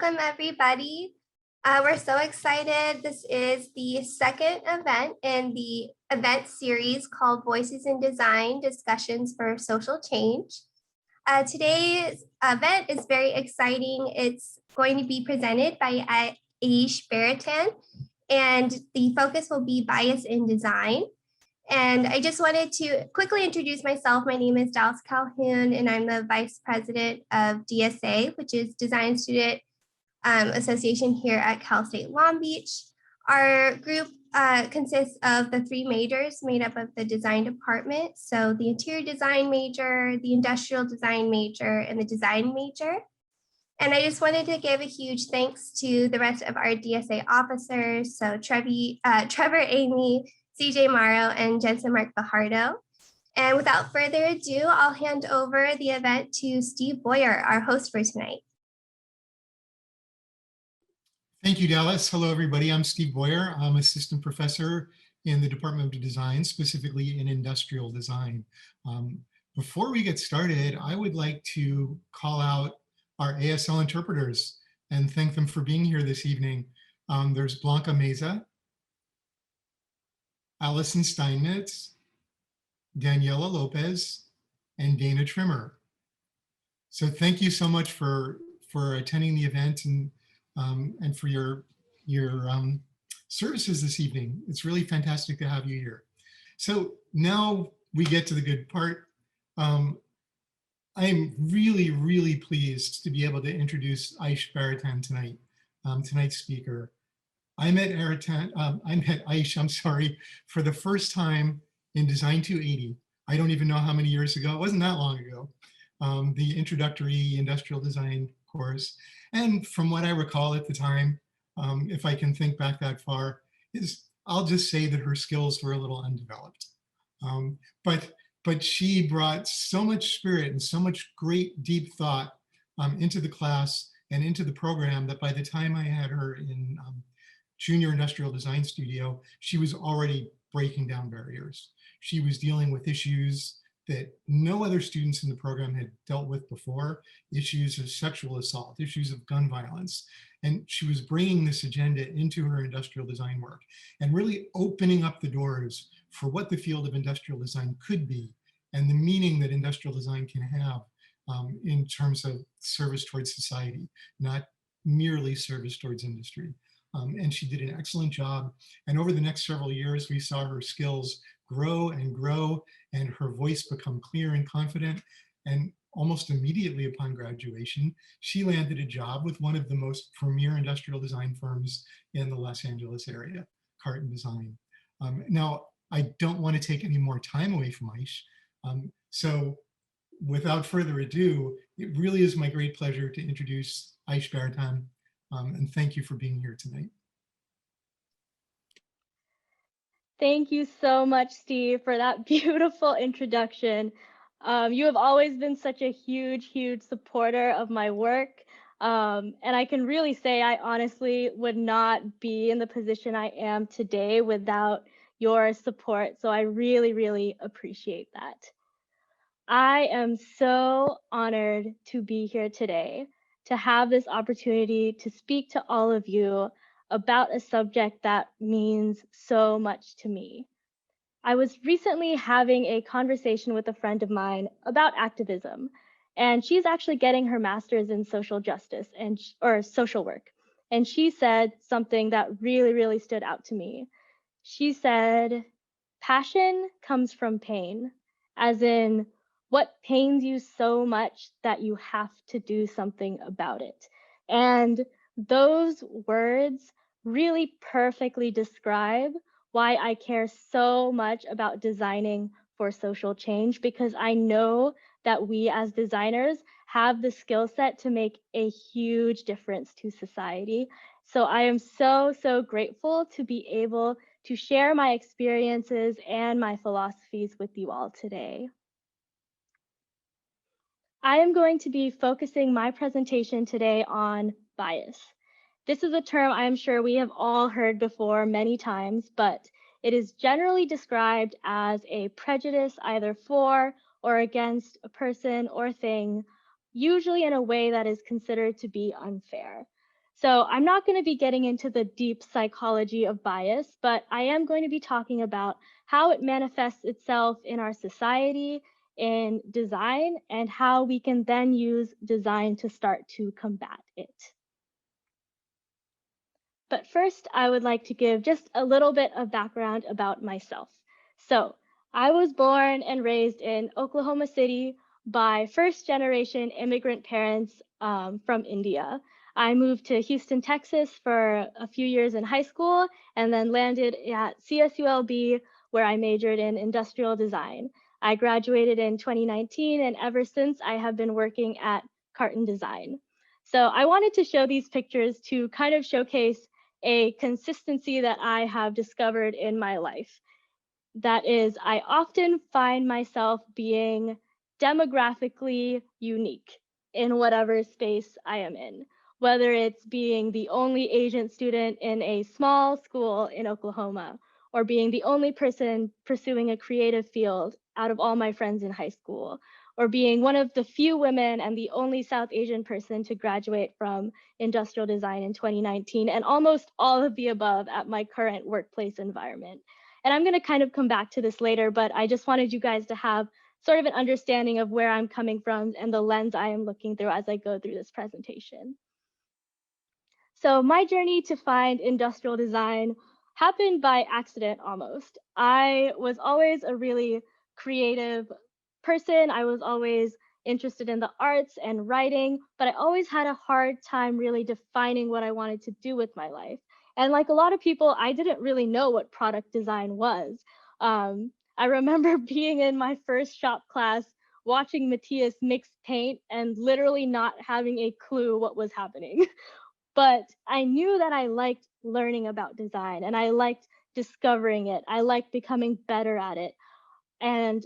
welcome everybody. We're so excited. This is the second event in the event series called Voices in Design, Discussions for Social Change. Today's event is very exciting. It's going to be presented by Aish Baratan, and the focus will be bias in design. And I just wanted to quickly introduce myself. My name is Dallas Calhoun, and I'm the Vice President of DSA, which is Design Student Association here at Cal State Long Beach. Our group consists of the three majors made up of the design department. So the interior design major, the industrial design major, and the design major. And I just wanted to give a huge thanks to the rest of our DSA officers. So Trevor, Amy, CJ Morrow, and Jensen Mark Fajardo. And without further ado, I'll hand over the event to Steve Boyer, our host for tonight. Thank you, Dallas. Hello, everybody. I'm Steve Boyer. I'm assistant professor in the Department of Design, specifically in industrial design. Before we get started, I would like to call out our ASL interpreters and thank them for being here this evening. There's Blanca Meza, Allison Steinmetz, Daniela Lopez, and Dana Trimmer. So thank you so much for attending the event and for your services this evening. It's really fantastic to have you here. So now we get to the good part. I'm really pleased to be able to introduce Aish Baratan tonight, tonight's speaker. I met Aish, I'm sorry, for the first time in Design 280. I don't even know how many years ago. It wasn't that long ago. The introductory industrial design course. And from what I recall at the time, if I can think back that far, I'll just say that her skills were a little undeveloped. But she brought so much spirit and so much great deep thought into the class and into the program that by the time I had her in junior industrial design studio, she was already breaking down barriers. She was dealing with issues that no other students in the program had dealt with before, issues of sexual assault, issues of gun violence. And she was bringing this agenda into her industrial design work and really opening up the doors for what the field of industrial design could be and the meaning that industrial design can have in terms of service towards society, not merely service towards industry. And she did an excellent job. And over the next several years, we saw her skills grow and grow and her voice become clear and confident. And almost immediately upon graduation, she landed a job with one of the most premier industrial design firms in the Los Angeles area, Carton Design. Now, I don't want to take any more time away from Aish. So without further ado, it really is my great pleasure to introduce Aish Baratan. And thank you for being here tonight. Thank you so much, Steve, for that beautiful introduction. You have always been such a huge supporter of my work. And I can really say I honestly would not be in the position I am today without your support. So I really appreciate that. I am so honored to be here today, to have this opportunity to speak to all of you about a subject that means so much to me. I was recently having a conversation with a friend of mine about activism, and she's actually getting her master's in social justice or social work. And she said something that really stood out to me. She said, passion comes from pain, as in what pains you so much that you have to do something about it. And those words really perfectly describe why I care so much about designing for social change, because I know that we as designers have the skill set to make a huge difference to society. So I am so grateful to be able to share my experiences and my philosophies with you all today. I am going to be focusing my presentation today on bias. This is a term I am sure we have all heard before many times, but it is generally described as a prejudice either for or against a person or thing, usually in a way that is considered to be unfair. So I'm not going to be getting into the deep psychology of bias, but I am going to be talking about how it manifests itself in our society, in design, and how we can then use design to start to combat it. But first, I would like to give just a little bit of background about myself. So I was born and raised in Oklahoma City by first-generation immigrant parents from India. I moved to Houston, Texas for a few years in high school and then landed at CSULB where I majored in industrial design. I graduated in 2019 and ever since I have been working at Carton Design. So I wanted to show these pictures to kind of showcase a consistency that I have discovered in my life. That is, I often find myself being demographically unique in whatever space I am in, whether it's being the only Asian student in a small school in Oklahoma, or being the only person pursuing a creative field out of all my friends in high school, or being one of the few women and the only South Asian person to graduate from industrial design in 2019, and almost all of the above at my current workplace environment. And I'm going to kind of come back to this later, but I just wanted you guys to have sort of an understanding of where I'm coming from and the lens I am looking through as I go through this presentation. So my journey to find industrial design happened by accident almost. I was always a really creative person. I was always interested in the arts and writing, but I always had a hard time really defining what I wanted to do with my life. And like a lot of people, I didn't really know what product design was. I remember being in my first shop class, watching Matthias mix paint and literally not having a clue what was happening. But I knew that I liked learning about design and I liked discovering it. I liked becoming better at it. And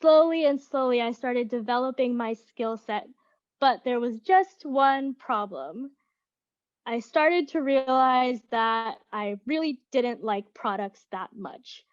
slowly and slowly, I started developing my skill set. But there was just one problem. I started to realize that I really didn't like products that much.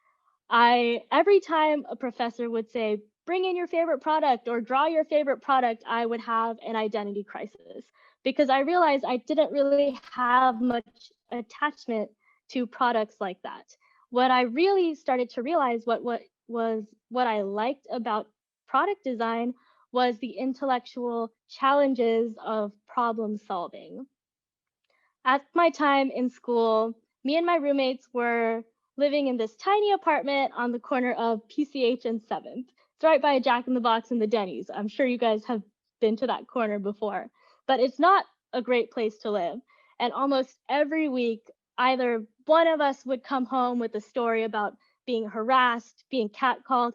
Every time a professor would say, bring in your favorite product or draw your favorite product, I would have an identity crisis because I realized I didn't really have much attachment to products like that. What I really started to realize what I liked about product design was the intellectual challenges of problem solving. At my time in school, me and my roommates were living in this tiny apartment on the corner of PCH and 7th. It's right by a Jack in the Box and the Denny's. I'm sure you guys have been to that corner before, but it's not a great place to live. And almost every week, either one of us would come home with a story about being harassed, being catcalled,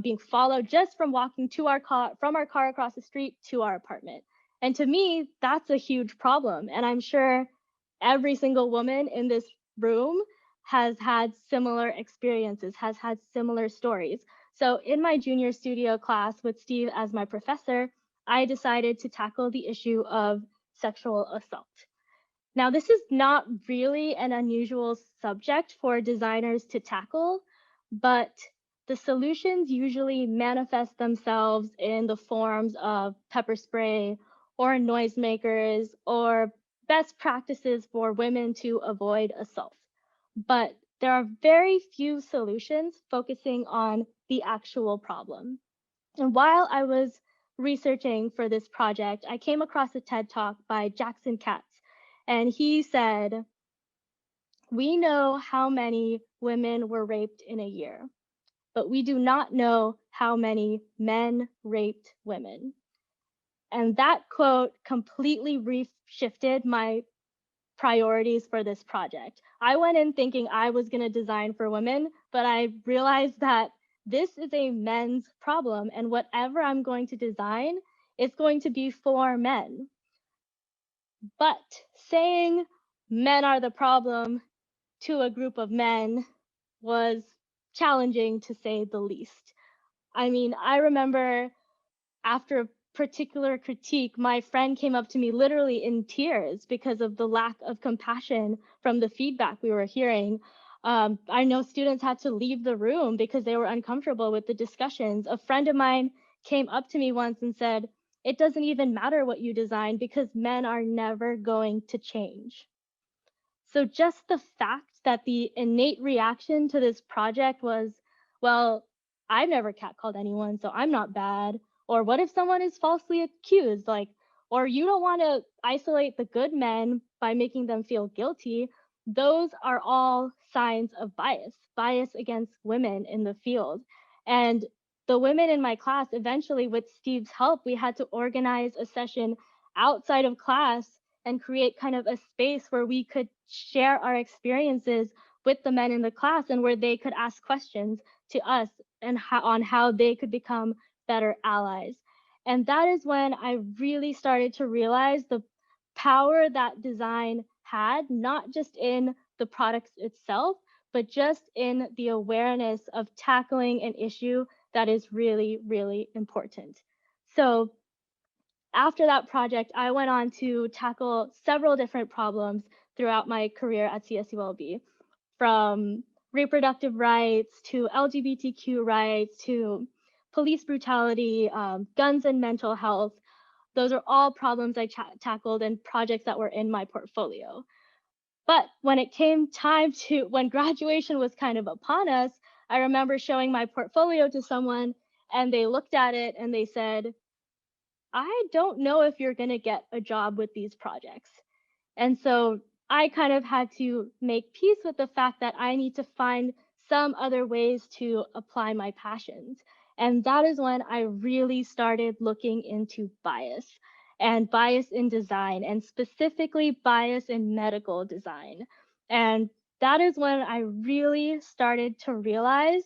being followed just from walking to our car, from our car across the street to our apartment. And to me, that's a huge problem. And I'm sure every single woman in this room has had similar experiences, has had similar stories. So in my junior studio class with Steve as my professor, I decided to tackle the issue of sexual assault. Now, this is not really an unusual subject for designers to tackle, but the solutions usually manifest themselves in the forms of pepper spray or noisemakers or best practices for women to avoid assault. But there are very few solutions focusing on the actual problem. And while I was researching for this project, I came across a TED Talk by Jackson Katz, and he said, "We know how many women were raped in a year, but we do not know how many men raped women." And that quote completely reshifted my priorities for this project. I went in thinking I was going to design for women, but I realized that this is a men's problem, and whatever I'm going to design is going to be for men. But saying men are the problem to a group of men was challenging to say the least. I mean, I remember after a particular critique, my friend came up to me literally in tears because of the lack of compassion from the feedback we were hearing. I know students had to leave the room because they were uncomfortable with the discussions. A friend of mine came up to me once and said, it doesn't even matter what you design because men are never going to change. So just the fact that the innate reaction to this project was, well, I've never catcalled anyone, so I'm not bad. Or what if someone is falsely accused? Like, or you don't want to isolate the good men by making them feel guilty. Those are all signs of bias against women in the field. And the women in my class, eventually, with Steve's help, we had to organize a session outside of class and create kind of a space where we could share our experiences with the men in the class and where they could ask questions to us and on how they could become better allies. And that is when I really started to realize the power that design had, not just in the products itself, but just in the awareness of tackling an issue that is really, really important. So after that project, I went on to tackle several different problems throughout my career at CSULB, from reproductive rights to LGBTQ rights to police brutality, guns and mental health. Those are all problems I tackled and projects that were in my portfolio. But when it came time to, when graduation was kind of upon us, I remember showing my portfolio to someone and they looked at it and they said, I don't know if you're going to get a job with these projects. And so I kind of had to make peace with the fact that I need to find some other ways to apply my passions. And that is when I really started looking into bias and bias in design, and specifically bias in medical design. And that is when I really started to realize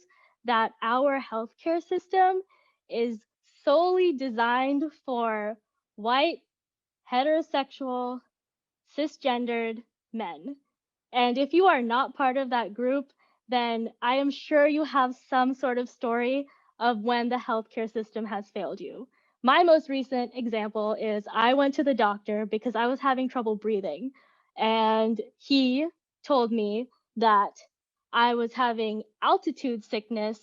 that our healthcare system is solely designed for white, heterosexual, cisgendered men. And if you are not part of that group, then I am sure you have some sort of story of when the healthcare system has failed you. My most recent example is I went to the doctor because I was having trouble breathing, and he told me that I was having altitude sickness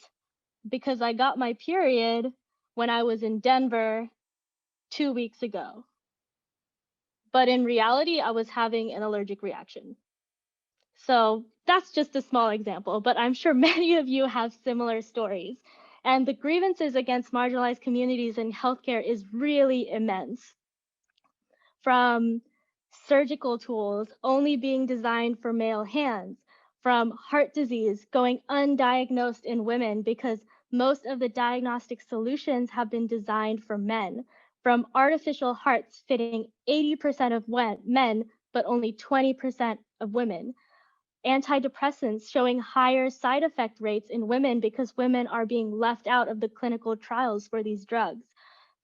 because I got my period when I was in Denver 2 weeks ago. But in reality, I was having an allergic reaction. So that's just a small example, but I'm sure many of you have similar stories. And the grievances against marginalized communities in healthcare is really immense. From surgical tools only being designed for male hands, from heart disease going undiagnosed in women because most of the diagnostic solutions have been designed for men, from artificial hearts fitting 80% of men, but only 20% of women, antidepressants showing higher side effect rates in women because women are being left out of the clinical trials for these drugs.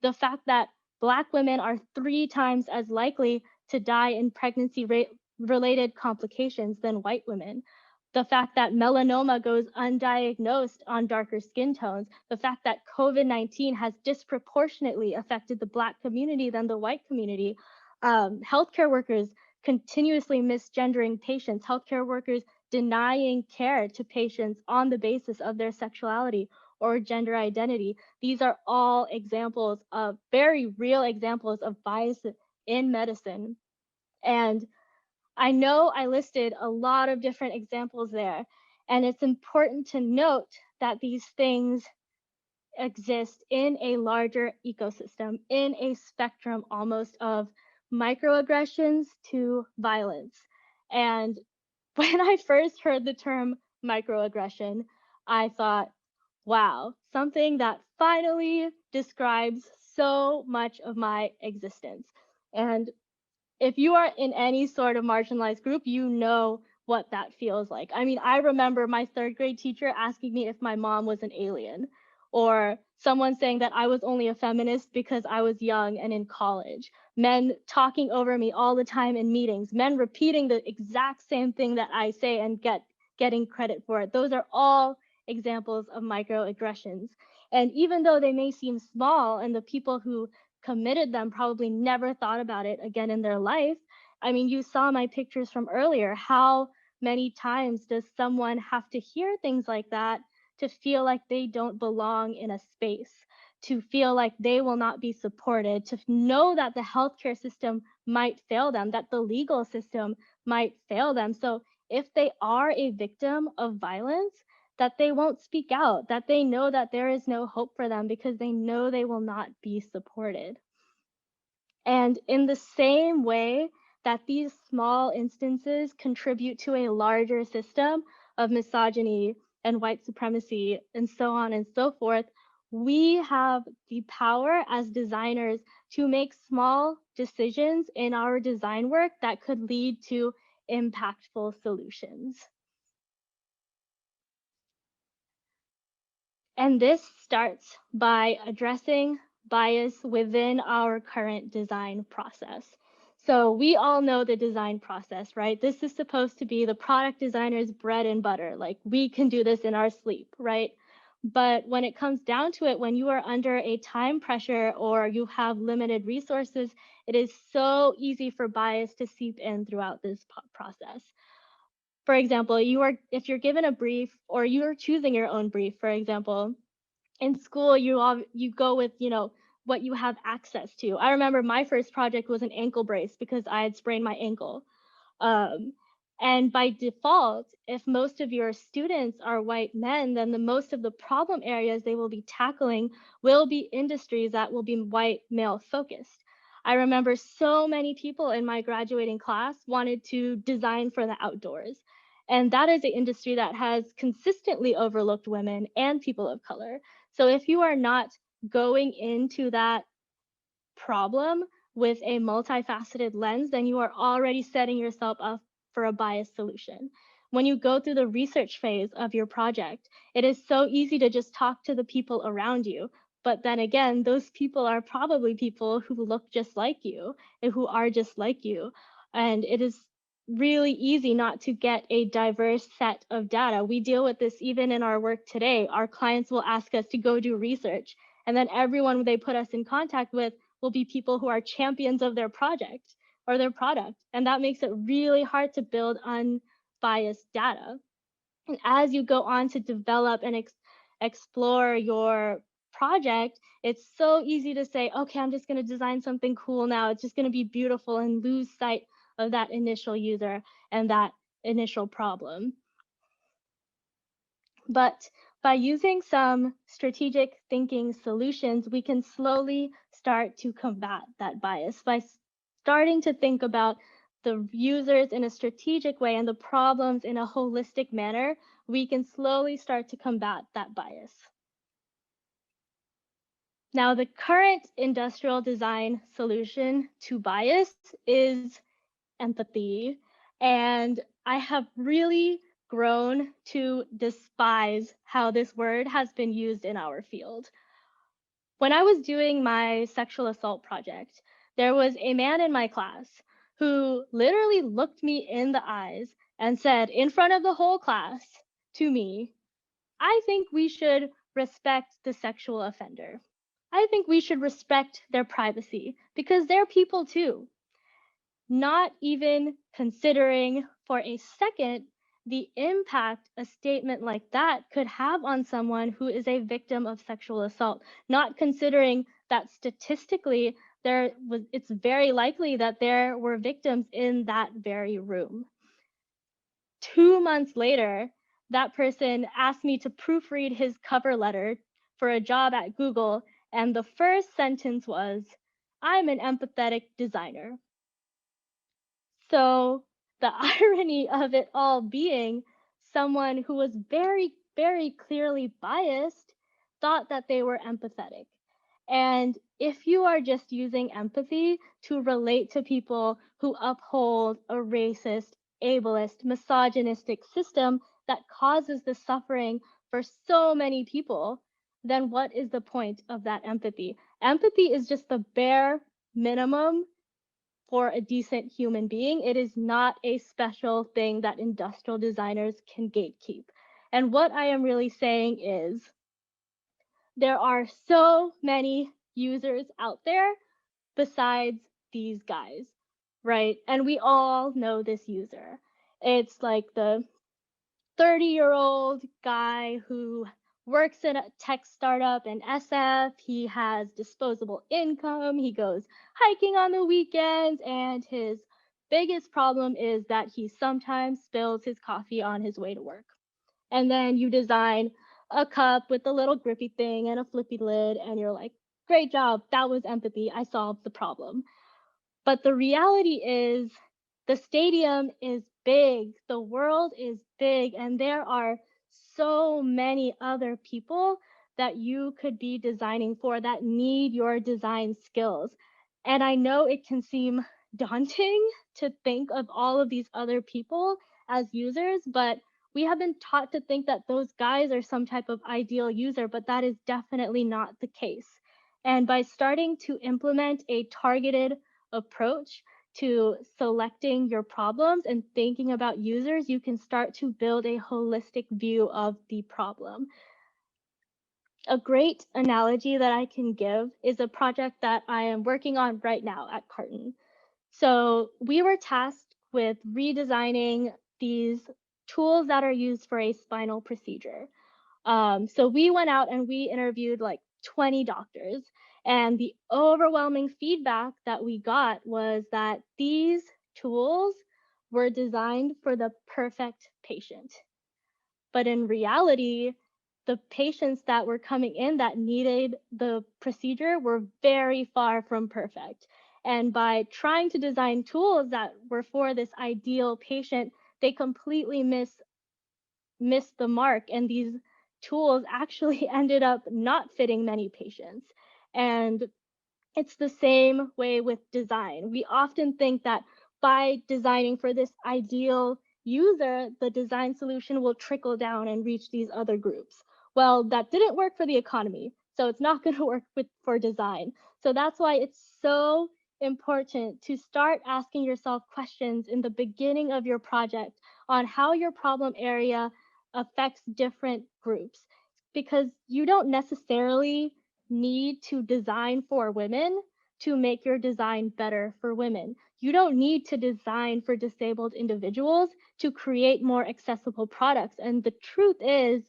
The fact that Black women are 3 times as likely to die in pregnancy related complications than white women. The fact that melanoma goes undiagnosed on darker skin tones. The fact that COVID-19 has disproportionately affected the Black community than the white community. Healthcare workers continuously misgendering patients, healthcare workers denying care to patients on the basis of their sexuality or gender identity. These are all examples of very real examples of bias in medicine. And I know I listed a lot of different examples there, and it's important to note that these things exist in a larger ecosystem, in a spectrum almost of microaggressions to violence. And when I first heard the term microaggression, I thought, wow, something that finally describes so much of my existence. And if you are in any sort of marginalized group, you know what that feels like. I mean, I remember my 3rd grade teacher asking me if my mom was an alien, or someone saying that I was only a feminist because I was young and in college, men talking over me all the time in meetings, men repeating the exact same thing that I say and getting credit for it. Those are all examples of microaggressions. And even though they may seem small and the people who committed them probably never thought about it again in their life. I mean, you saw my pictures from earlier. How many times does someone have to hear things like that to feel like they don't belong in a space, to feel like they will not be supported, to know that the healthcare system might fail them, that the legal system might fail them. So if they are a victim of violence, that they won't speak out, that they know that there is no hope for them because they know they will not be supported. And in the same way that these small instances contribute to a larger system of misogyny and white supremacy and so on and so forth, we have the power as designers to make small decisions in our design work that could lead to impactful solutions. And this starts by addressing bias within our current design process. So we all know the design process, right? This is supposed to be the product designer's bread and butter. Like we can do this in our sleep, right? But when it comes down to it, when you are under a time pressure or you have limited resources, it is so easy for bias to seep in throughout this process. For example, if you're given a brief or you're choosing your own brief, for example, in school you go with what you have access to. I remember my first project was an ankle brace because I had sprained my ankle. Um, and by default, if most of your students are white men, then the most of the problem areas they will be tackling will be industries that will be white male focused. I remember so many people in my graduating class wanted to design for the outdoors. And that is an industry that has consistently overlooked women and people of color. So if you are not going into that problem with a multifaceted lens, then you are already setting yourself up for a biased solution. When you go through the research phase of your project, it is so easy to just talk to the people around you. But then again, those people are probably people who look just like you and who are just like you. And it is really easy not to get a diverse set of data. We deal with this even in our work today. Our clients will ask us to go do research, and then everyone they put us in contact with will be people who are champions of their project or their product. And that makes it really hard to build unbiased data. And as you go on to develop and explore your project, it's so easy to say, okay, I'm just going to design something cool now. It's just going to be beautiful and lose sight of that initial user and that initial problem. But by using some strategic thinking solutions, we can slowly start to combat that bias by starting to think about the users in a strategic way and the problems in a holistic manner. We can slowly start to combat that bias. Now, the current industrial design solution to bias is empathy. And I have really grown to despise how this word has been used in our field. When I was doing my sexual assault project, there was a man in my class who literally looked me in the eyes and said in front of the whole class to me, I think we should respect the sexual offender. I think we should respect their privacy because they're people too. Not even considering for a second the impact a statement like that could have on someone who is a victim of sexual assault, not considering that statistically it's very likely that there were victims in that very room. 2 months later, that person asked me to proofread his cover letter for a job at Google, and the first sentence was, "I'm an empathetic designer." So the irony of it all being someone who was very, very clearly biased thought that they were empathetic. And if you are just using empathy to relate to people who uphold a racist, ableist, misogynistic system that causes the suffering for so many people, then what is the point of that empathy? Empathy is just the bare minimum for a decent human being. It is not a special thing that industrial designers can gatekeep. And what I am really saying is there are so many users out there besides these guys, right? And we all know this user. It's like the 30-year-old guy who works in a tech startup in SF. He has disposable income. He goes hiking on the weekends. And his biggest problem is that he sometimes spills his coffee on his way to work. And then you design a cup with a little grippy thing and a flippy lid. And you're like, great job. That was empathy. I solved the problem. But the reality is, the stadium is big, the world is big, and there are so many other people that you could be designing for that need your design skills. And I know it can seem daunting to think of all of these other people as users, but we have been taught to think that those guys are some type of ideal user, but that is definitely not the case. And by starting to implement a targeted approach to selecting your problems and thinking about users, you can start to build a holistic view of the problem. A great analogy that I can give is a project that I am working on right now at Carton. So we were tasked with redesigning these tools that are used for a spinal procedure. So we went out and we interviewed like 20 doctors, and the overwhelming feedback that we got was that these tools were designed for the perfect patient. But in reality, the patients that were coming in that needed the procedure were very far from perfect. And by trying to design tools that were for this ideal patient, they completely missed the mark, and these tools actually ended up not fitting many patients. And it's the same way with design. We often think that by designing for this ideal user, the design solution will trickle down and reach these other groups. Well, that didn't work for the economy, so it's not going to work for design. So that's why it's so important to start asking yourself questions in the beginning of your project on how your problem area affects different groups, because you don't necessarily need to design for women to make your design better for women. You don't need to design for disabled individuals to create more accessible products. And the truth is,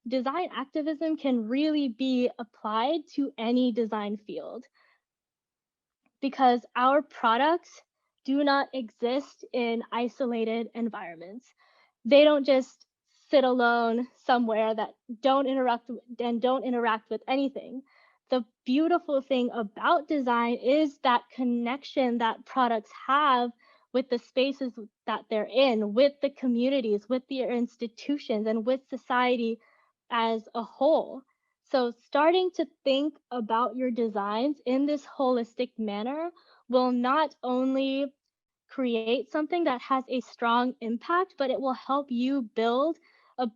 design activism can really be applied to any design field, because our products do not exist in isolated environments. They don't just sit alone somewhere that don't interact with anything. The beautiful thing about design is that connection that products have with the spaces that they're in, with the communities, with their institutions, and with society as a whole. So starting to think about your designs in this holistic manner will not only create something that has a strong impact, but it will help you build a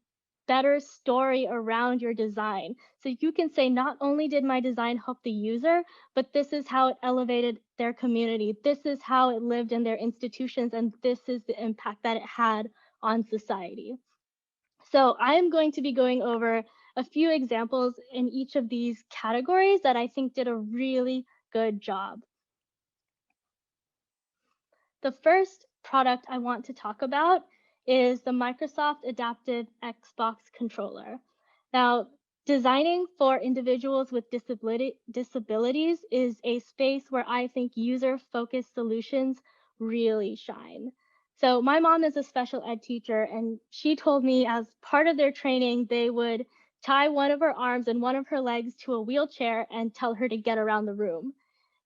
better story around your design. So you can say, not only did my design help the user, but this is how it elevated their community. This is how it lived in their institutions, and this is the impact that it had on society. So I'm going to be going over a few examples in each of these categories that I think did a really good job. The first product I want to talk about is the Microsoft Adaptive Xbox Controller. Now, designing for individuals with disabilities is a space where I think user-focused solutions really shine. So my mom is a special ed teacher, and she told me as part of their training, they would tie one of her arms and one of her legs to a wheelchair and tell her to get around the room.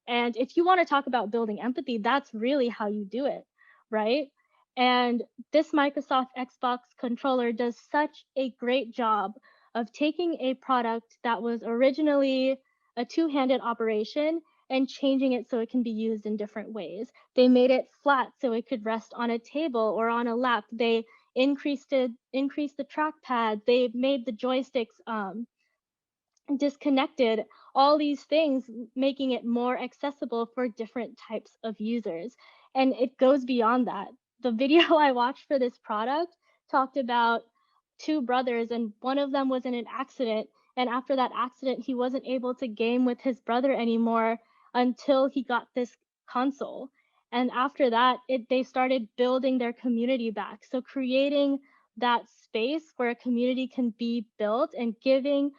And if you want to talk about building empathy, that's really how you do it, right? And this Microsoft Xbox controller does such a great job of taking a product that was originally a two-handed operation and changing it so it can be used in different ways. They made it flat so it could rest on a table or on a lap. They increased the trackpad. They made the joysticks disconnected, all these things, making it more accessible for different types of users. And it goes beyond that. The video I watched for this product talked about two brothers, and one of them was in an accident. And after that accident, he wasn't able to game with his brother anymore until he got this console. And after that, they started building their community back. So creating that space where a community can be built, and giving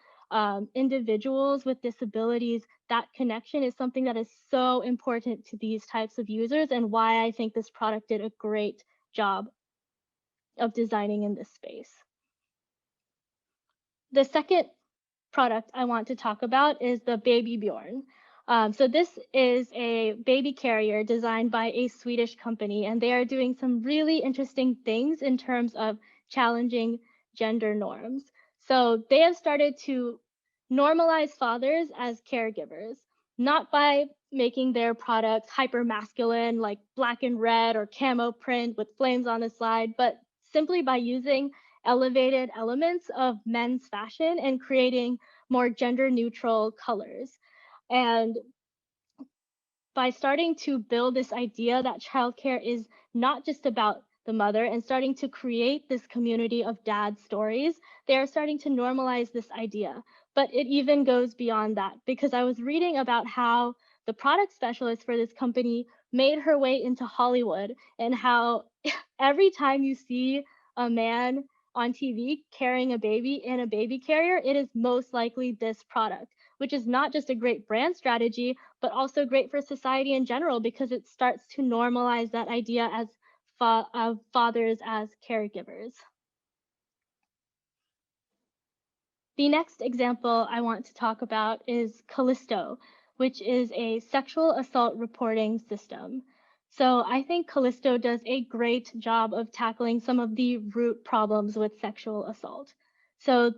individuals with disabilities that connection is something that is so important to these types of users, and why I think this product did a great job of designing in this space. The second product I want to talk about is the Babybjorn. So this is a baby carrier designed by a Swedish company, and they are doing some really interesting things in terms of challenging gender norms. So they have started to normalize fathers as caregivers, not by making their products hyper masculine like black and red or camo print with flames on the side, but simply by using elevated elements of men's fashion and creating more gender neutral colors. And by starting to build this idea that childcare is not just about the mother and starting to create this community of dad stories, they are starting to normalize this idea. But it even goes beyond that, because I was reading about how the product specialist for this company made her way into Hollywood, and how every time you see a man on TV carrying a baby in a baby carrier, it is most likely this product, which is not just a great brand strategy, but also great for society in general, because it starts to normalize that idea as of fathers as caregivers. The next example I want to talk about is Callisto, which is a sexual assault reporting system. So I think Callisto does a great job of tackling some of the root problems with sexual assault. So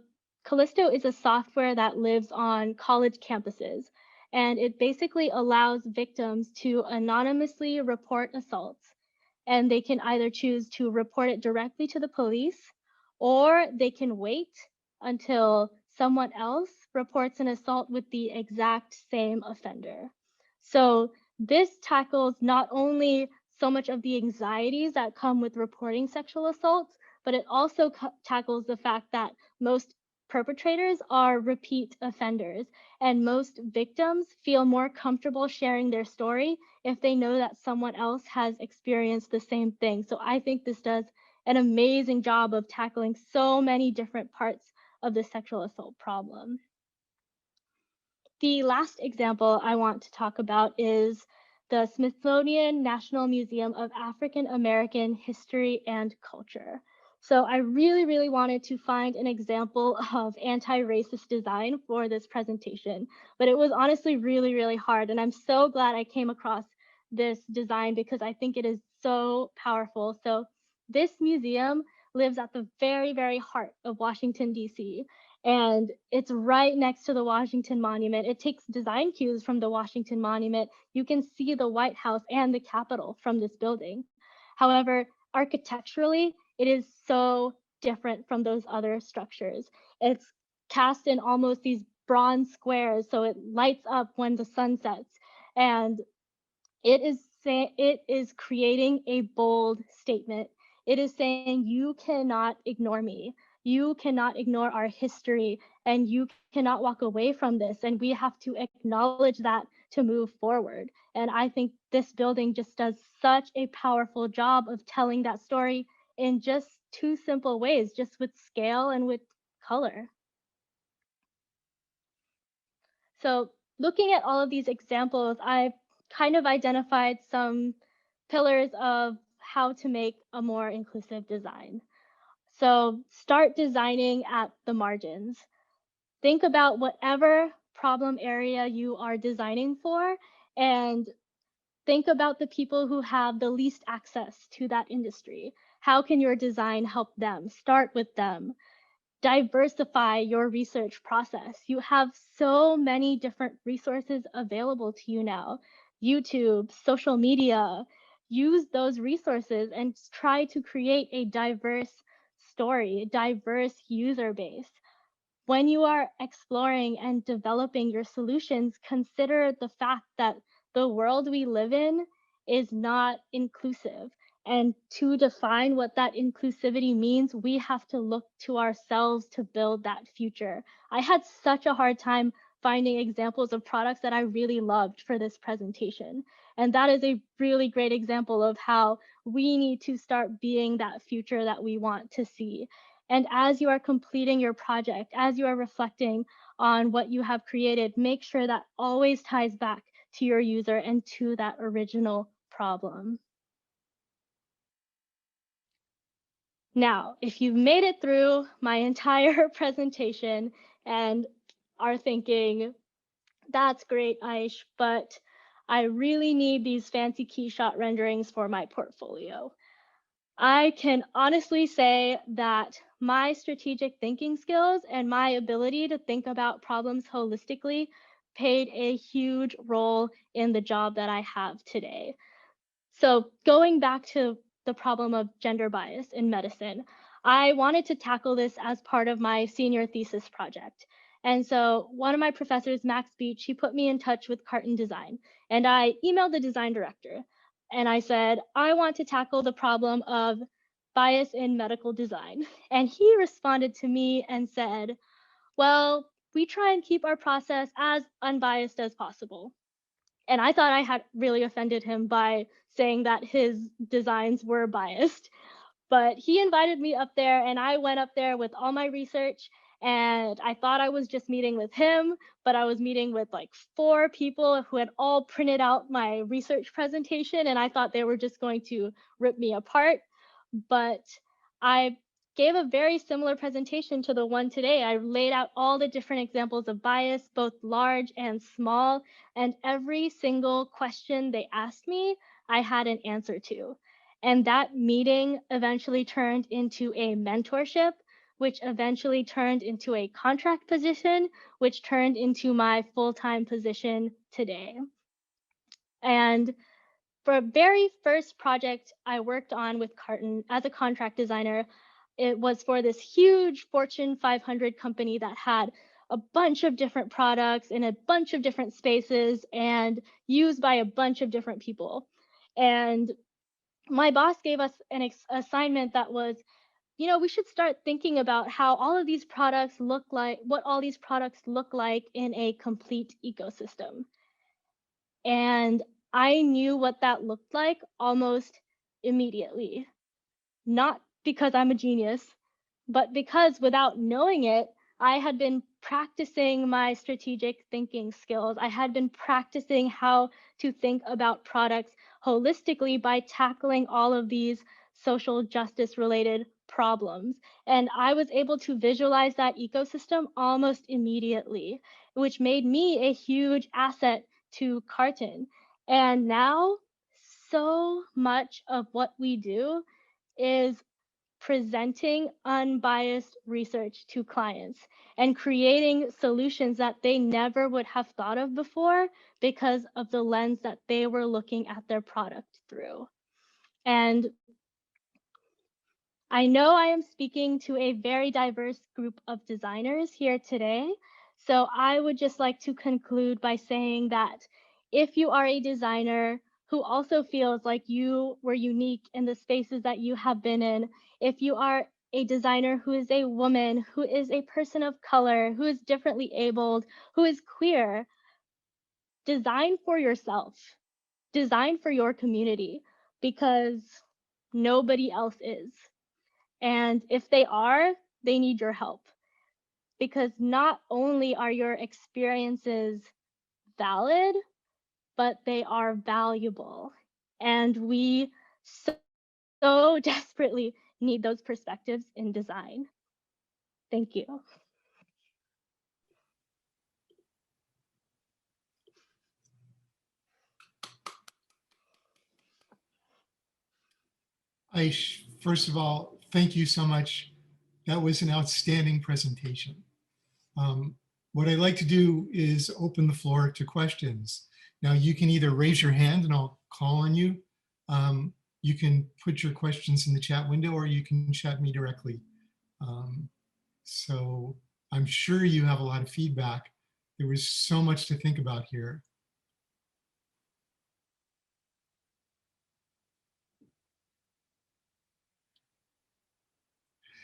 Callisto is a software that lives on college campuses, and it basically allows victims to anonymously report assaults. And they can either choose to report it directly to the police, or they can wait until someone else reports an assault with the exact same offender. So this tackles not only so much of the anxieties that come with reporting sexual assaults, but it also tackles the fact that most perpetrators are repeat offenders, and most victims feel more comfortable sharing their story if they know that someone else has experienced the same thing. So I think this does an amazing job of tackling so many different parts of the sexual assault problem. The last example I want to talk about is the Smithsonian National Museum of African American History and Culture. So I really wanted to find an example of anti-racist design for this presentation, but it was honestly really hard. And I'm so glad I came across this design, because I think it is so powerful. So this museum lives at the very heart of Washington, D.C., and it's right next to the Washington Monument. It takes design cues from the Washington Monument. You can see the White House and the Capitol from this building. However, architecturally, it is so different from those other structures. It's cast in almost these bronze squares, so it lights up when the sun sets. And it is creating a bold statement. It is saying, you cannot ignore me. You cannot ignore our history, and you cannot walk away from this. And we have to acknowledge that to move forward. And I think this building just does such a powerful job of telling that story in just two simple ways, just with scale and with color. So looking at all of these examples, I've kind of identified some pillars of how to make a more inclusive design. So start designing at the margins. Think about whatever problem area you are designing for, and think about the people who have the least access to that industry. How can your design help them? Start with them. Diversify your research process. You have so many different resources available to you now. YouTube, social media, use those resources and try to create a diverse story, diverse user base. When you are exploring and developing your solutions, consider the fact that the world we live in is not inclusive. And to define what that inclusivity means, we have to look to ourselves to build that future. I had such a hard time finding examples of products that I really loved for this presentation. And that is a really great example of how we need to start being that future that we want to see. And as you are completing your project, as you are reflecting on what you have created, make sure that always ties back to your user and to that original problem. Now, if you've made it through my entire presentation and are thinking, that's great, Aish, but I really need these fancy keyshot renderings for my portfolio, I can honestly say that my strategic thinking skills and my ability to think about problems holistically played a huge role in the job that I have today. So going back to the problem of gender bias in medicine, I wanted to tackle this as part of my senior thesis project. And so one of my professors, Max Beach, he put me in touch with Carton Design, and I emailed the design director. And I said, I want to tackle the problem of bias in medical design. And he responded to me and said, well, we try and keep our process as unbiased as possible. And I thought I had really offended him by saying that his designs were biased. But he invited me up there, and I went up there with all my research. And I thought I was just meeting with him, but I was meeting with like 4 people who had all printed out my research presentation. And I thought they were just going to rip me apart. But I gave a very similar presentation to the one today. I laid out all the different examples of bias, both large and small, and every single question they asked me, I had an answer to. And that meeting eventually turned into a mentorship, which eventually turned into a contract position, which turned into my full-time position today. And for a very first project I worked on with Carton as a contract designer, it was for this huge Fortune 500 company that had a bunch of different products in a bunch of different spaces and used by a bunch of different people. And my boss gave us an assignment that was, we should start thinking about how all of these products look like, what all these products look like in a complete ecosystem. And I knew what that looked like almost immediately. Not because I'm a genius, but because without knowing it, I had been practicing my strategic thinking skills. I had been practicing how to think about products holistically by tackling all of these social justice related problems. And I was able to visualize that ecosystem almost immediately, which made me a huge asset to Carton. And now so much of what we do is presenting unbiased research to clients and creating solutions that they never would have thought of before because of the lens that they were looking at their product through. And I know I am speaking to a very diverse group of designers here today. So I would just like to conclude by saying that if you are a designer who also feels like you were unique in the spaces that you have been in, if you are a designer who is a woman, who is a person of color, who is differently abled, who is queer, design for yourself, design for your community, because nobody else is. And if they are, they need your help, because not only are your experiences valid, but they are valuable. And we so desperately need those perspectives in design. Thank you. Aish, first of all, thank you so much. That was an outstanding presentation. What I'd like to do is open the floor to questions. Now you can either raise your hand and I'll call on you. You can put your questions in the chat window or you can chat me directly. So I'm sure you have a lot of feedback. There was so much to think about here.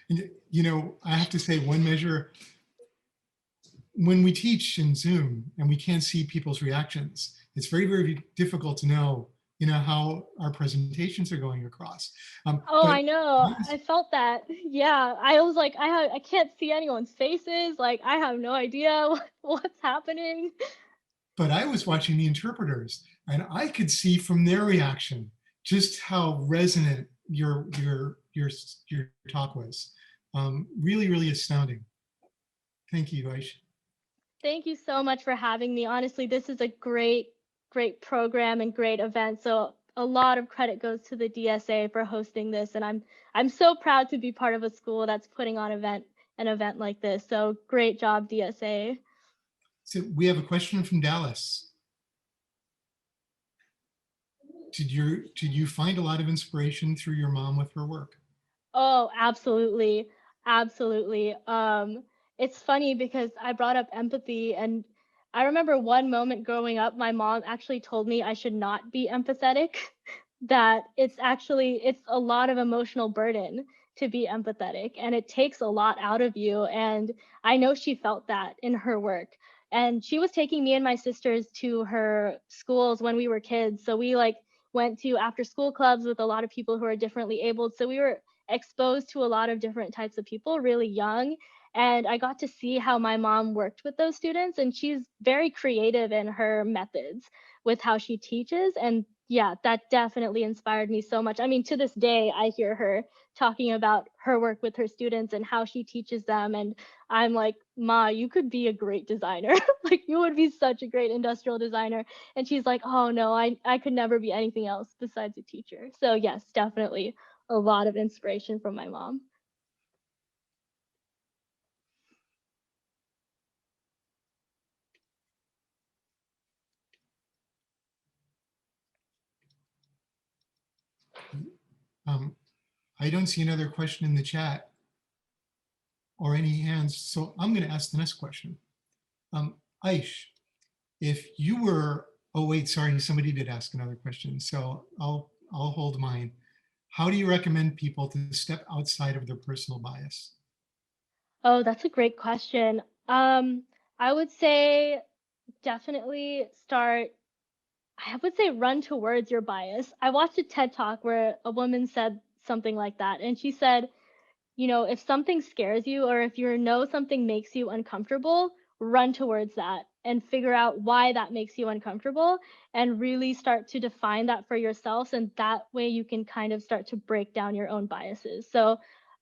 And, I have to say one measure when we teach in Zoom and we can't see people's reactions, it's very, very difficult to know, how our presentations are going across. Oh, I know. Yes, I felt that. Yeah, I was like, I can't see anyone's faces. Like, I have no idea what's happening. but I was watching the interpreters and I could see from their reaction just how resonant your talk was. Really, really astounding. Thank you, Aish. Thank you so much for having me. Honestly, this is a great program and great event. So a lot of credit goes to the DSA for hosting this, and I'm so proud to be part of a school that's putting on an event like this. So great job, DSA. So we have a question from Dallas. Did you find a lot of inspiration through your mom with her work? Oh, absolutely. Absolutely. It's funny because I brought up empathy, and I remember one moment growing up, my mom actually told me I should not be empathetic, that it's a lot of emotional burden to be empathetic, and it takes a lot out of you. And I know she felt that in her work. And she was taking me and my sisters to her schools when we were kids. So we like went to after school clubs with a lot of people who are differently abled. So we were exposed to a lot of different types of people really young. And I got to see how my mom worked with those students. And she's very creative in her methods with how she teaches. And yeah, that definitely inspired me so much. I mean, to this day, I hear her talking about her work with her students and how she teaches them. And I'm like, Ma, you could be a great designer. Like, you would be such a great industrial designer. And she's like, oh no, I could never be anything else besides a teacher. So yes, definitely a lot of inspiration from my mom. Um, I don't see another question in the chat or any hands, so I'm going to ask the next question. Aish, if you were, oh wait, sorry, somebody did ask another question, so I'll hold mine. How do you recommend people to step outside of their personal bias? Oh, that's a great question. Um, I would say definitely start, I would say run towards your bias. I watched a TED talk where a woman said something like that, and she said, if something scares you or if you know something makes you uncomfortable, run towards that and figure out why that makes you uncomfortable and really start to define that for yourself. And that way you can kind of start to break down your own biases. So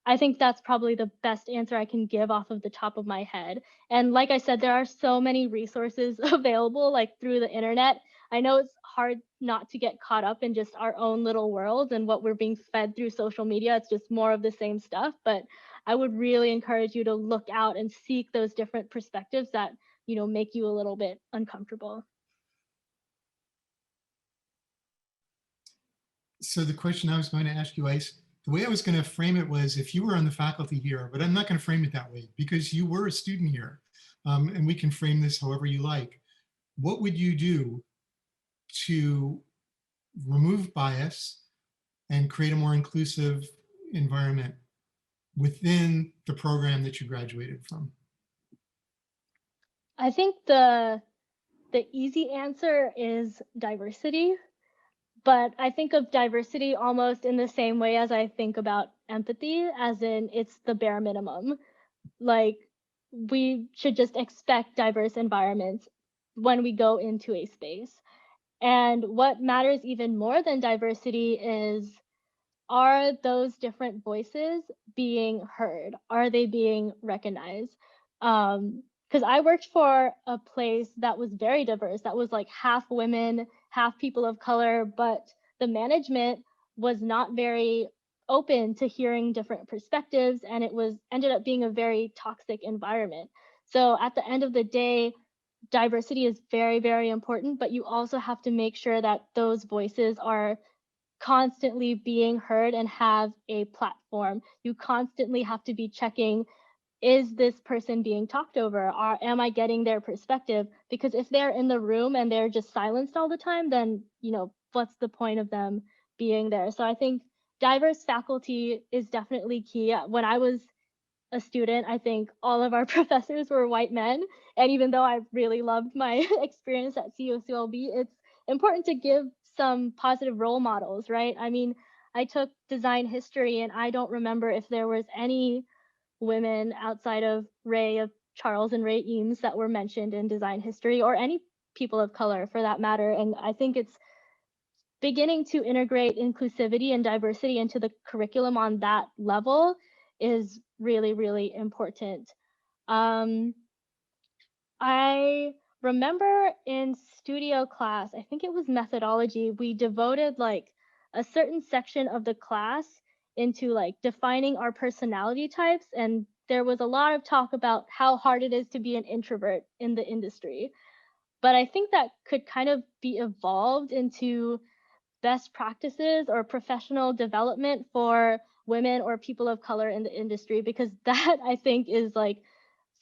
I think that's probably the best answer I can give off of the top of my head. And like I said, there are so many resources available, like through the internet. I know it's hard not to get caught up in just our own little world and what we're being fed through social media. It's just more of the same stuff. But I would really encourage you to look out and seek those different perspectives that, make you a little bit uncomfortable. So the question I was going to ask you, Ice, the way I was going to frame it was if you were on the faculty here, but I'm not going to frame it that way because you were a student here, and we can frame this however you like. What would you do to remove bias and create a more inclusive environment within the program that you graduated from? I think the easy answer is diversity. But I think of diversity almost in the same way as I think about empathy, as in it's the bare minimum. Like, we should just expect diverse environments when we go into a space. And what matters even more than diversity is, are those different voices being heard? Are they being recognized? Because I worked for a place that was very diverse, that was like half women, half people of color, but the management was not very open to hearing different perspectives, and it was ended up being a very toxic environment. So at the end of the day, diversity is very, very important, but you also have to make sure that those voices are constantly being heard and have a platform. You constantly have to be checking, is this person being talked over? Or am I getting their perspective? Because if they're in the room and they're just silenced all the time, then, what's the point of them being there? So I think diverse faculty is definitely key. When I was a student, I think all of our professors were white men. And even though I really loved my experience at CSULB, it's important to give some positive role models, right? I mean, I took design history and I don't remember if there was any women outside of Charles and Ray Eames that were mentioned in design history, or any people of color for that matter. And I think it's beginning to integrate inclusivity and diversity into the curriculum on that level is really, really important. I remember in studio class, I think it was methodology, we devoted like a certain section of the class into like defining our personality types. And there was a lot of talk about how hard it is to be an introvert in the industry. But I think that could kind of be evolved into best practices or professional development for women or people of color in the industry, because that I think is like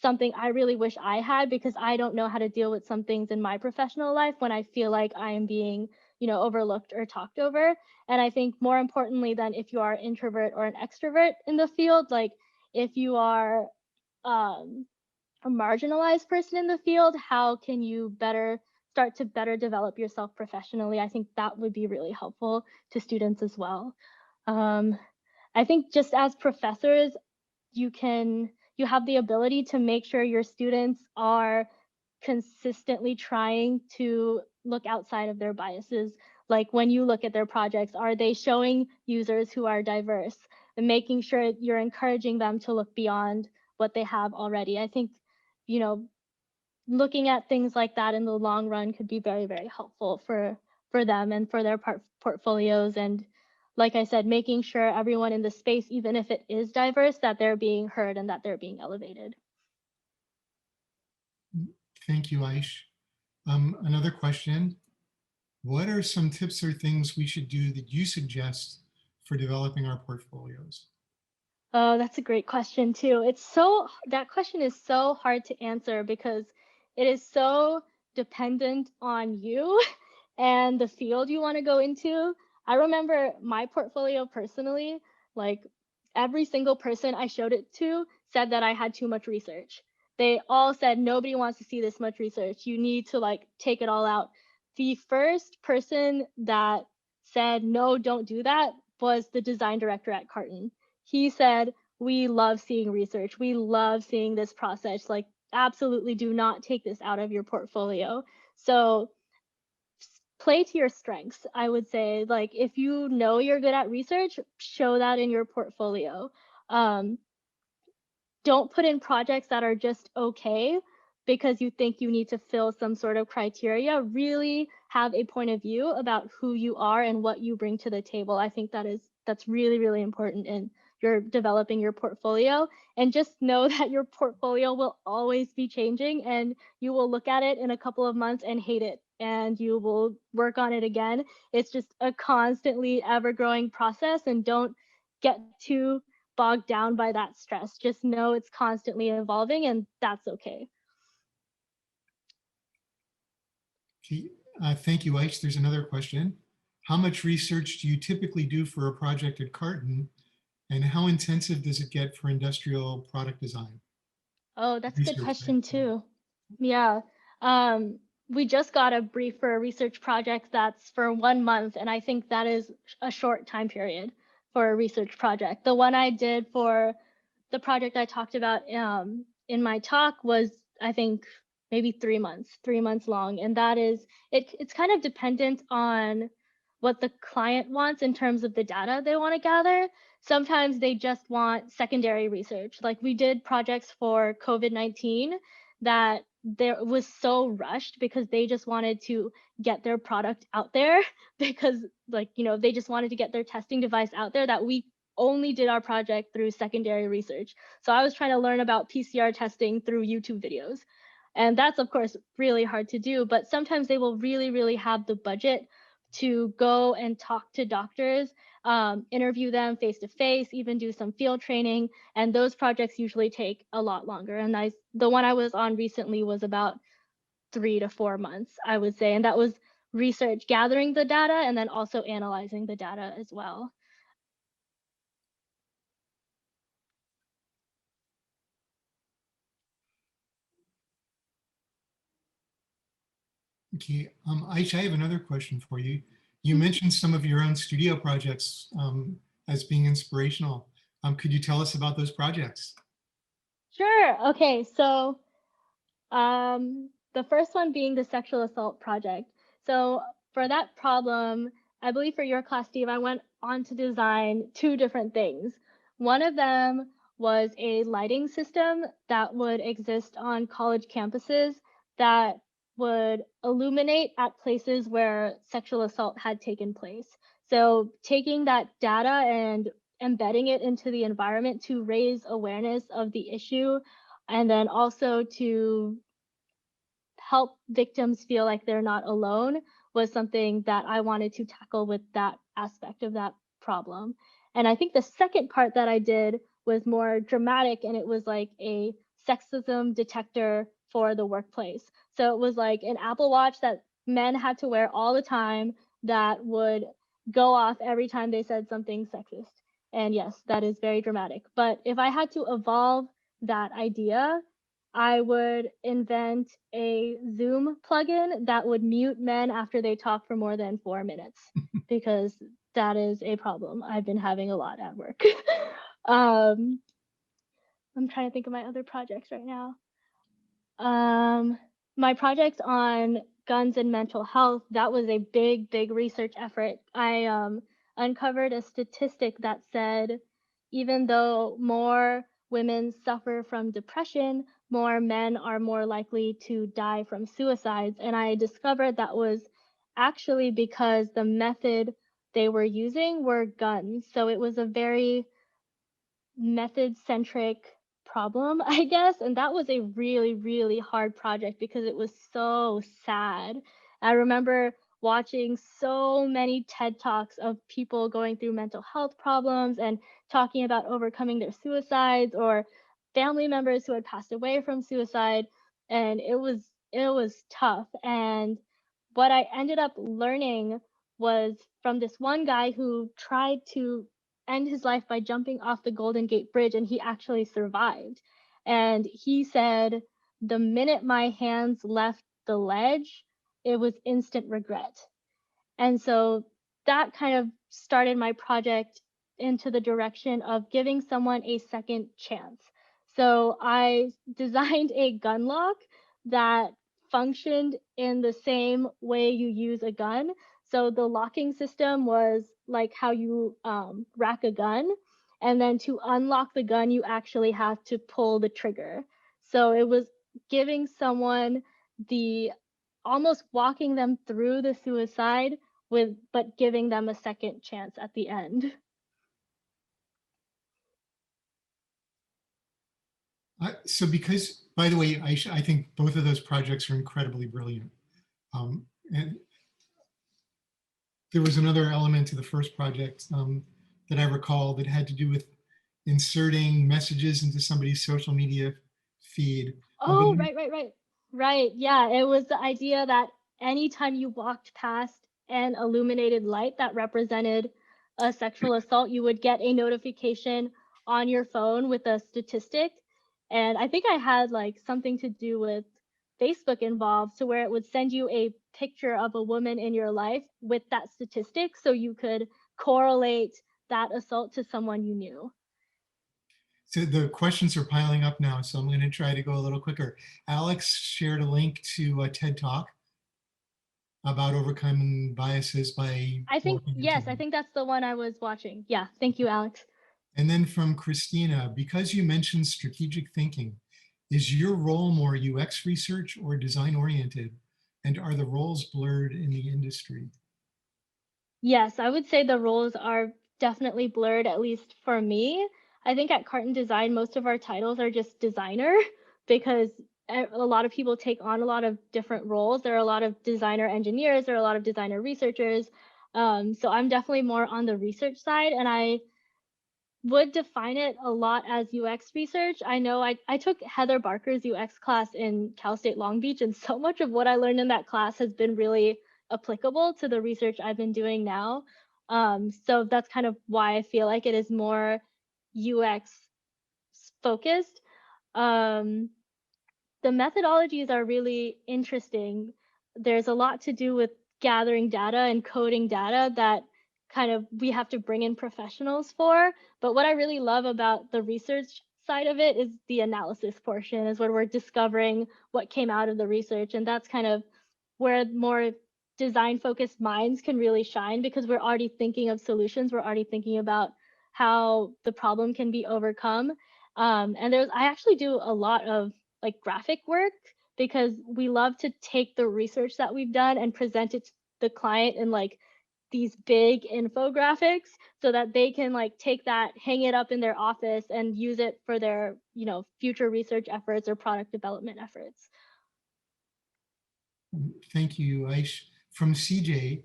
something I really wish I had, because I don't know how to deal with some things in my professional life when I feel like I am being, overlooked or talked over. And I think more importantly than if you are an introvert or an extrovert in the field, like if you are um, a marginalized person in the field, how can you start to better develop yourself professionally? I think that would be really helpful to students as well. I think just as professors, you have the ability to make sure your students are consistently trying to look outside of their biases. Like when you look at their projects, are they showing users who are diverse, and making sure you're encouraging them to look beyond what they have already? I think, looking at things like that in the long run could be very, very helpful for them and for their portfolios. And like I said, making sure everyone in the space, even if it is diverse, that they're being heard and that they're being elevated. Thank you, Aish. Another question. What are some tips or things we should do that you suggest for developing our portfolios? Oh, that's a great question too. That question is so hard to answer because it is so dependent on you and the field you want to go into. I remember my portfolio personally, like every single person I showed it to said that I had too much research. They all said nobody wants to see this much research. You need to like take it all out. The first person that said no, don't do that was the design director at Carton. He said, we love seeing research. We love seeing this process. Like, absolutely do not take this out of your portfolio. So play to your strengths, I would say. Like, if you know you're good at research, show that in your portfolio. Don't put in projects that are just okay because you think you need to fill some sort of criteria. Really have a point of view about who you are and what you bring to the table. I think that's really, really important in your developing your portfolio. And just know that your portfolio will always be changing, and you will look at it in a couple of months and hate it, and you will work on it again. It's just a constantly ever growing process, and don't get too bogged down by that stress. Just know it's constantly evolving, and that's okay. Okay, thank you, Aish. There's another question. How much research do you typically do for a project at Carton, and how intensive does it get for industrial product design? Oh, that's a good Research, right? question too. Yeah. We just got a brief for a research project that's for 1 month, and I think that is a short time period for a research project. The one I did for the project I talked about in my talk was, I think, maybe 3 months long. And that is, it's kind of dependent on what the client wants in terms of the data they want to gather. Sometimes they just want secondary research. Like we did projects for COVID-19 that there was so rushed because they just wanted to get their product out there because they just wanted to get their testing device out there, that we only did our project through secondary research. So I was trying to learn about PCR testing through YouTube videos. And that's, of course, really hard to do, but sometimes they will really, really have the budget to go and talk to doctors, interview them face to face, even do some field training. And those projects usually take a lot longer. And the one I was on recently was about 3 to 4 months, I would say. And that was research, gathering the data, and then also analyzing the data as well. Okay, Aish, I have another question for you. You mentioned some of your own studio projects as being inspirational. Could you tell us about those projects? Sure. Okay. So the first one being the sexual assault project. So for that problem, I believe for your class, Steve, I went on to design two different things. One of them was a lighting system that would exist on college campuses that would illuminate at places where sexual assault had taken place. So taking that data and embedding it into the environment to raise awareness of the issue and then also to help victims feel like they're not alone was something that I wanted to tackle with that aspect of that problem. And I think the second part that I did was more dramatic and it was like a sexism detector for the workplace. So it was like an Apple Watch that men had to wear all the time that would go off every time they said something sexist. And yes, that is very dramatic. But if I had to evolve that idea, I would invent a Zoom plugin that would mute men after they talk for more than 4 minutes because that is a problem I've been having a lot at work. um, I'm trying to think of my other projects right now. My project on guns and mental health, that was a big research effort. I uncovered a statistic that said even though more women suffer from depression, more men are more likely to die from suicides. And I discovered that was actually because the method they were using were guns. So it was a very method centric problem, I guess. And that was a really hard project because it was so sad. I remember watching so many TED Talks of people going through mental health problems and talking about overcoming their suicides or family members who had passed away from suicide. And it was tough. And what I ended up learning was from this one guy who tried to end his life by jumping off the Golden Gate Bridge, and he actually survived. And he said, the minute my hands left the ledge, it was instant regret. And so that kind of started my project into the direction of giving someone a second chance. So I designed a gun lock that functioned in the same way you use a gun. So the locking system was like how you rack a gun. And then to unlock the gun, you actually have to pull the trigger. So it was giving someone the almost walking them through the suicide with but giving them a second chance at the end. So because, by the way, I think both of those projects are incredibly brilliant. And there was another element to the first project that I recall that had to do with inserting messages into somebody's social media feed. Oh, right. Yeah, it was the idea that anytime you walked past an illuminated light that represented a sexual assault, you would get a notification on your phone with a statistic. And I think I had like something to do with Facebook involved, to where it would send you a picture of a woman in your life with that statistic so you could correlate that assault to someone you knew. So the questions are piling up now, so I'm going to try to go a little quicker. Alex shared a link to a TED Talk about overcoming biases by I think, walking into yes, I them. think that's the one I was watching. Yeah, thank you, Alex. And then from Christina, because you mentioned strategic thinking, is your role more UX research or design oriented? And are the roles blurred in the industry? Yes, I would say the roles are definitely blurred, at least for me. I think at Carton Design, most of our titles are just designer because a lot of people take on a lot of different roles. There are a lot of designer engineers, there are a lot of designer researchers. So I'm definitely more on the research side, and I would define it a lot as UX research. I know I took Heather Barker's UX class in Cal State Long Beach, and so much of what I learned in that class has been really applicable to the research I've been doing now. So that's kind of why I feel like it is more UX focused. Um, the methodologies are really interesting. there's a lot to do with gathering data and coding data that kind of we have to bring in professionals for. But what I really love about the research side of it is the analysis portion, is where we're discovering what came out of the research. And that's kind of where more design focused minds can really shine, because we're already thinking of solutions. We're already thinking about how the problem can be overcome. And I actually do a lot of like graphic work, because we love to take the research that we've done and present it to the client in like these big infographics, so that they can like take that, hang it up in their office and use it for their, future research efforts or product development efforts. Thank you, Aish. From CJ,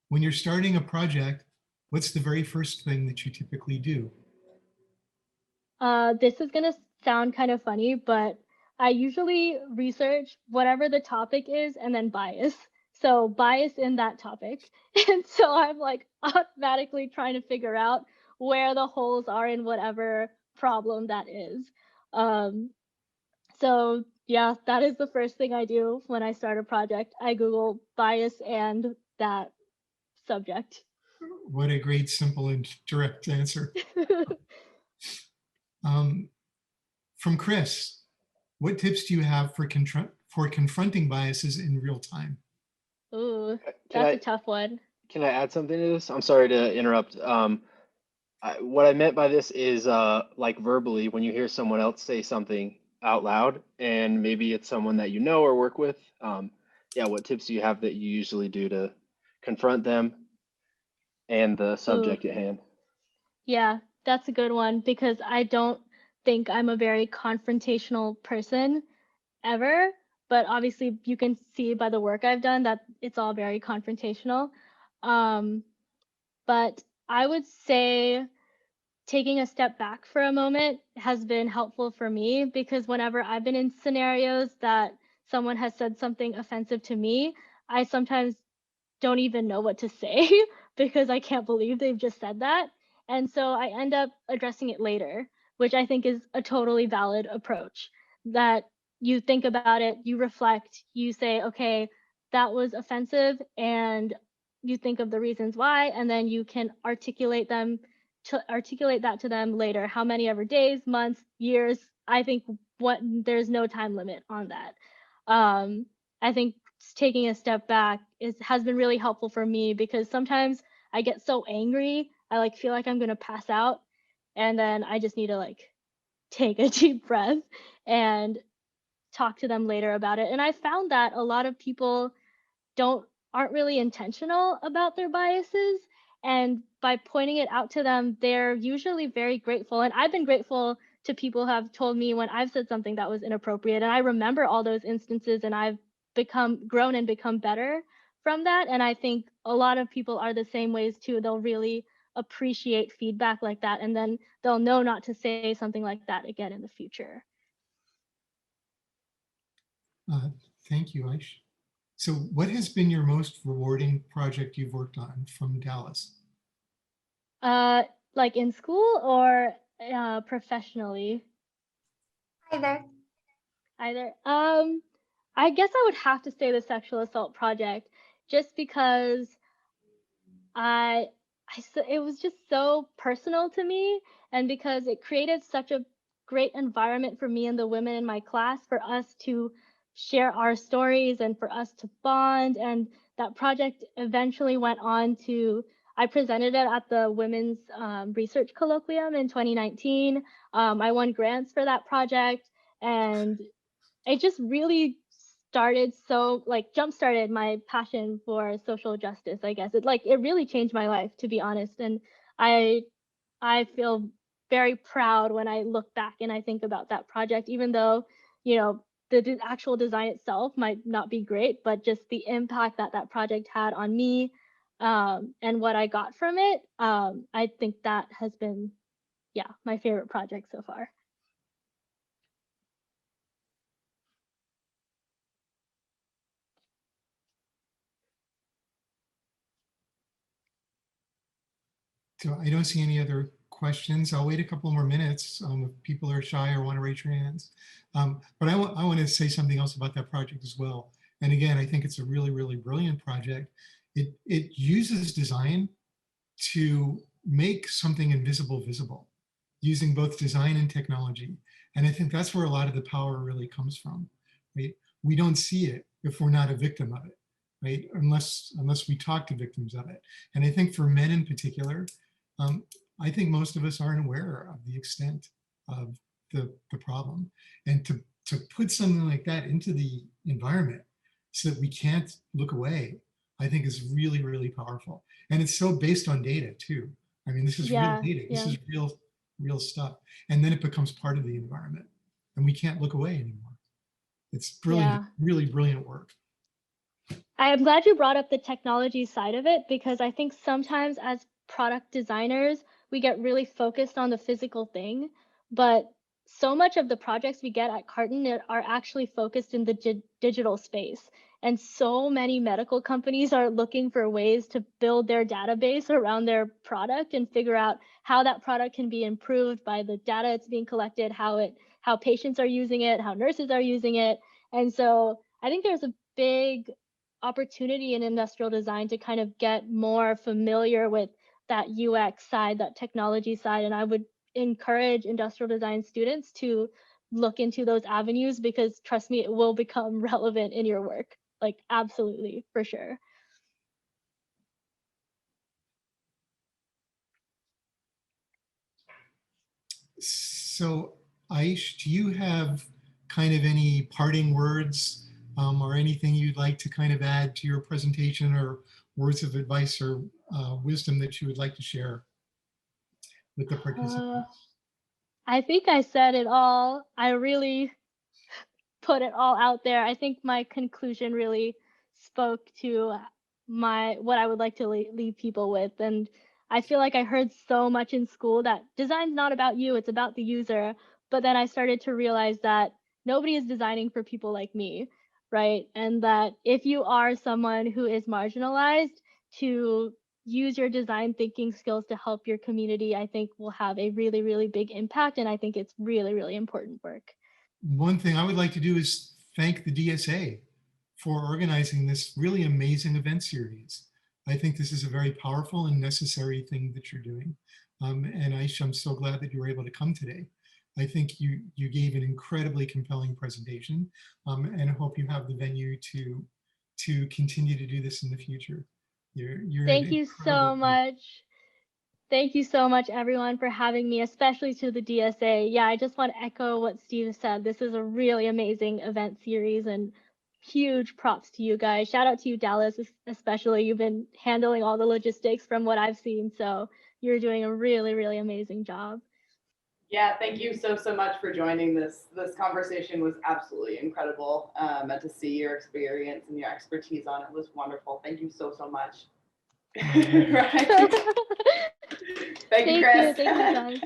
when you're starting a project, what's the very first thing that you typically do? This is gonna sound kind of funny, but I usually research whatever the topic is and then bias. So bias in that topic. And so I'm like automatically trying to figure out where the holes are in whatever problem that is. Um, so yeah, that is the first thing I do when I start a project. I Google bias and that subject. What a great, simple, and direct answer. From Chris, what tips do you have for confronting biases in real time? Ooh, Can that's a I tough one. can I add something to this? I'm sorry to interrupt. What I meant by this is like verbally, when you hear someone else say something out loud, and maybe it's someone that you know or work with. Yeah, what tips do you have that you usually do to confront them and the Ooh. subject at hand? Yeah, that's a good one, because I don't think I'm a very confrontational person ever, but obviously you can see by the work I've done that it's all very confrontational. Um, but I would say taking a step back for a moment has been helpful for me, because whenever I've been in scenarios that someone has said something offensive to me, I sometimes don't even know what to say because I can't believe they've just said that. And so I end up addressing it later, which I think is a totally valid approach. That you think about it, you reflect, you say, okay, that was offensive, and you think of the reasons why, and then you can articulate that to them later, how many ever days, months, years. I think there's no time limit on that. I think taking a step back has been really helpful for me, because sometimes I get so angry, I like feel like I'm gonna pass out, and then I just need to like take a deep breath and talk to them later about it. And I found that a lot of people aren't really intentional about their biases, and by pointing it out to them, they're usually very grateful. And I've been grateful to people who have told me when I've said something that was inappropriate, and I remember all those instances, and I've grown and become better from that. And I think a lot of people are the same ways too. They'll really appreciate feedback like that, and then they'll know not to say something like that again in the future. Thank you, Aish. So what has been your most rewarding project you've worked on from Dallas? Like in school or professionally? Either. Either. I guess I would have to say the sexual assault project, just because I, it was just so personal to me, and because it created such a great environment for me and the women in my class, for us to share our stories and for us to bond. And that project eventually went on to, I presented it at the Women's Research Colloquium in 2019. I won grants for that project, and it just really jump started my passion for social justice. I guess it really changed my life, to be honest. And I I feel very proud when I look back and I think about that project, even though, the actual design itself might not be great, but just the impact that that project had on me, and what I got from it. I think that has been, yeah, my favorite project so far. So I don't see any other questions. I'll wait a couple more minutes if people are shy or want to raise your hands. But I want to say something else about that project as well. And again, I think it's a really, really brilliant project. It uses design to make something invisible visible, using both design and technology. And I think that's where a lot of the power really comes from, right? We don't see it if we're not a victim of it, right? Unless we talk to victims of it. And I think for men in particular, I think most of us aren't aware of the extent of the problem. And to put something like that into the environment so that we can't look away, I think is really, really powerful. And it's so based on data too. I mean, this is real data. This is real stuff. And then it becomes part of the environment and we can't look away anymore. It's brilliant, really brilliant work. I am glad you brought up the technology side of it, because I think sometimes as product designers, we get really focused on the physical thing, but so much of the projects we get at Carton are actually focused in the digital space. And so many medical companies are looking for ways to build their database around their product and figure out how that product can be improved by the data it's being collected, how patients are using it, how nurses are using it. And so I think there's a big opportunity in industrial design to kind of get more familiar with that UX side, that technology side. And I would encourage industrial design students to look into those avenues, because trust me, it will become relevant in your work. Like, absolutely, for sure. So Aish, do you have kind of any parting words or anything you'd like to kind of add to your presentation, or words of advice or wisdom that you would like to share with the participants? I think I said it all. I really put it all out there. I think my conclusion really spoke to what I would like to leave people with. And I feel like I heard so much in school that design's not about you, it's about the user. But then I started to realize that nobody is designing for people like me, right? And that if you are someone who is marginalized, to use your design thinking skills to help your community, I think will have a really, really big impact. And I think it's really, really important work. One thing I would like to do is thank the DSA for organizing this really amazing event series. I think this is a very powerful and necessary thing that you're doing. And Aish, I'm so glad that you were able to come today. I think you gave an incredibly compelling presentation, and I hope you have the venue to continue to do this in the future. Thank you so much. Thank you so much, everyone, for having me, especially to the DSA. Yeah, I just want to echo what Steve said. This is a really amazing event series, and huge props to you guys. Shout out to you, Dallas, especially. You've been handling all the logistics from what I've seen, so you're doing a really, really amazing job. Yeah, thank you so much for joining this. This conversation was absolutely incredible, and to see your experience and your expertise on it was wonderful. Thank you so much. Right. Thank you, Chris. Thank you, John.